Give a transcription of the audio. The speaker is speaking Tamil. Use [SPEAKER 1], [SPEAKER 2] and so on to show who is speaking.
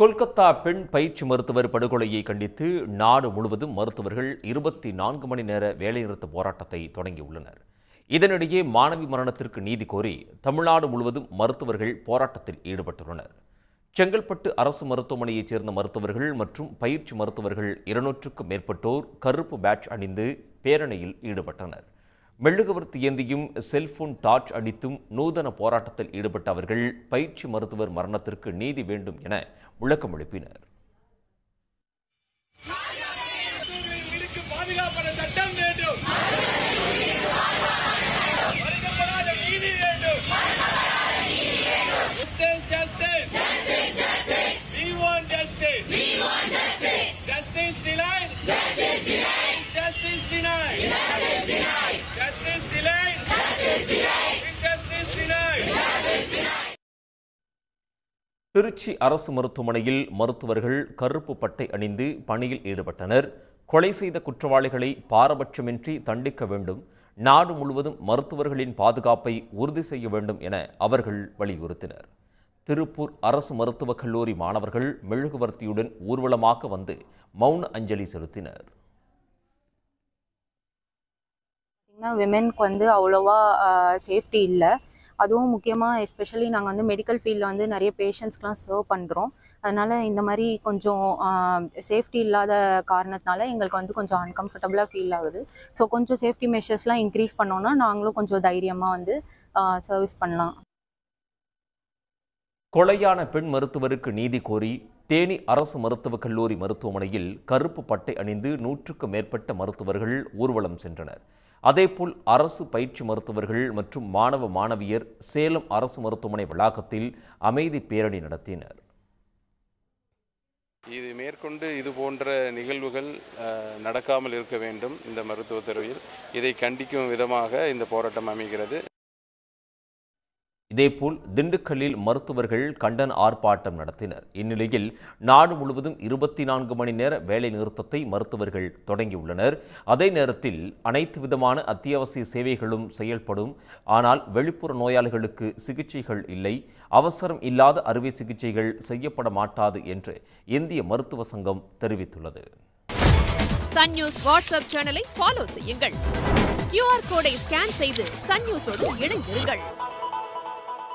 [SPEAKER 1] கொல்கத்தா பெண் பயிற்சி மருத்துவர் படுகொலையை கண்டித்து நாடு முழுவதும் மருத்துவர்கள் 24 மணி நேர வேலைநிறுத்த போராட்டத்தை தொடங்கியுள்ளனர். இதனிடையே மாணவி மரணத்திற்கு நீதி கோரி தமிழ்நாடு முழுவதும் மருத்துவர்கள் போராட்டத்தில் ஈடுபட்டுள்ளனர். செங்கல்பட்டு அரசு மருத்துவமனையைச் சேர்ந்த மருத்துவர்கள் மற்றும் பயிற்சி மருத்துவர்கள் 200க்கும் மேற்பட்டோர் கருப்பு பேட்ஜ் அணிந்து பேரணியில் ஈடுபட்டனர். மெழுகுவர்த்தி ஏந்தியும் செல்போன் டார்ச் அடித்தும் நூதன போராட்டத்தில் ஈடுபட்ட அவர்கள் பயிற்சி மருத்துவர் மரணத்திற்கு நீதி வேண்டும் என முழக்கம் எழுப்பினர். திருச்சி அரசு மருத்துவமனையில் மருத்துவர்கள் கருப்பு பட்டை அணிந்து பணியில் ஈடுபட்டனர். கொலை செய்த குற்றவாளிகளை பாரபட்சமின்றி தண்டிக்க வேண்டும், நாடு முழுவதும் மருத்துவர்களின் பாதுகாப்பை உறுதி செய்ய வேண்டும் என அவர்கள் வலியுறுத்தினர். திருப்பூர் அரசு மருத்துவக் கல்லூரி மாணவர்கள் மெழுகுவர்த்தியுடன் ஊர்வலமாக வந்து மௌன அஞ்சலி செலுத்தினர்.
[SPEAKER 2] விமென்க்கு அவ்வளோவா சேஃப்டி இல்லை. அதுவும் முக்கியமாக எஸ்பெஷலி நாங்கள் மெடிக்கல் ஃபீல்டில் நிறைய பேஷண்ட்ஸ்க்கெலாம் சர்வ் பண்ணுறோம். அதனால் இந்த மாதிரி கொஞ்சம் சேஃப்டி இல்லாத காரணத்தினால எங்களுக்கு கொஞ்சம் அன்கம்ஃபர்டபுளாக ஃபீல் ஆகுது. ஸோ கொஞ்சம் சேஃப்டி மெஷர்ஸ்லாம் இன்க்ரீஸ் பண்ணோன்னா நாங்களும் கொஞ்சம் தைரியமாக சர்வீஸ் பண்ணலாம்.
[SPEAKER 1] கொலையான பெண் மருத்துவருக்கு நீதி கோரி தேனி அரசு மருத்துவக் கல்லூரி மருத்துவமனையில் கருப்பு பட்டை அணிந்து 100க்கும் மேற்பட்ட மருத்துவர்கள் ஊர்வலம் சென்றனர். அதேபோல் அரசு பயிற்சி மருத்துவர்கள் மற்றும் மாணவ மாணவியர் சேலம் அரசு மருத்துவமனை வளாகத்தில் அமைதி பேரணி நடத்தினர்.
[SPEAKER 3] இது மேற்கொண்டு இது போன்ற நிகழ்வுகள் நடக்காமல் இருக்க வேண்டும். இந்த மருத்துவத் துறையில் இதை கண்டிக்கும் விதமாக இந்த போராட்டம் அமைகிறது.
[SPEAKER 1] இதேபோல் திண்டுக்கல்லில் மருத்துவர்கள் கண்டன ஆர்ப்பாட்டம் நடத்தினர். இந்நிலையில் நாடு முழுவதும் 24 மணி நேர வேலை நிறுத்தத்தை மருத்துவர்கள் தொடங்கியுள்ளனர். அதே நேரத்தில் அனைத்து விதமான அத்தியாவசிய சேவைகளும் செயல்படும், ஆனால் வெளிப்புற நோயாளிகளுக்கு சிகிச்சைகள் இல்லை, அவசரம் இல்லாத அறுவை சிகிச்சைகள் செய்யப்பட மாட்டாது என்று இந்திய மருத்துவ சங்கம் தெரிவித்துள்ளது.
[SPEAKER 4] சன் நியூஸ் வாட்ஸ்அப் சேனலை ஃபாலோ செய்யுங்கள். QR கோடை ஸ்கேன் செய்து சன் நியூஸோடு இணைந்திருங்கள்.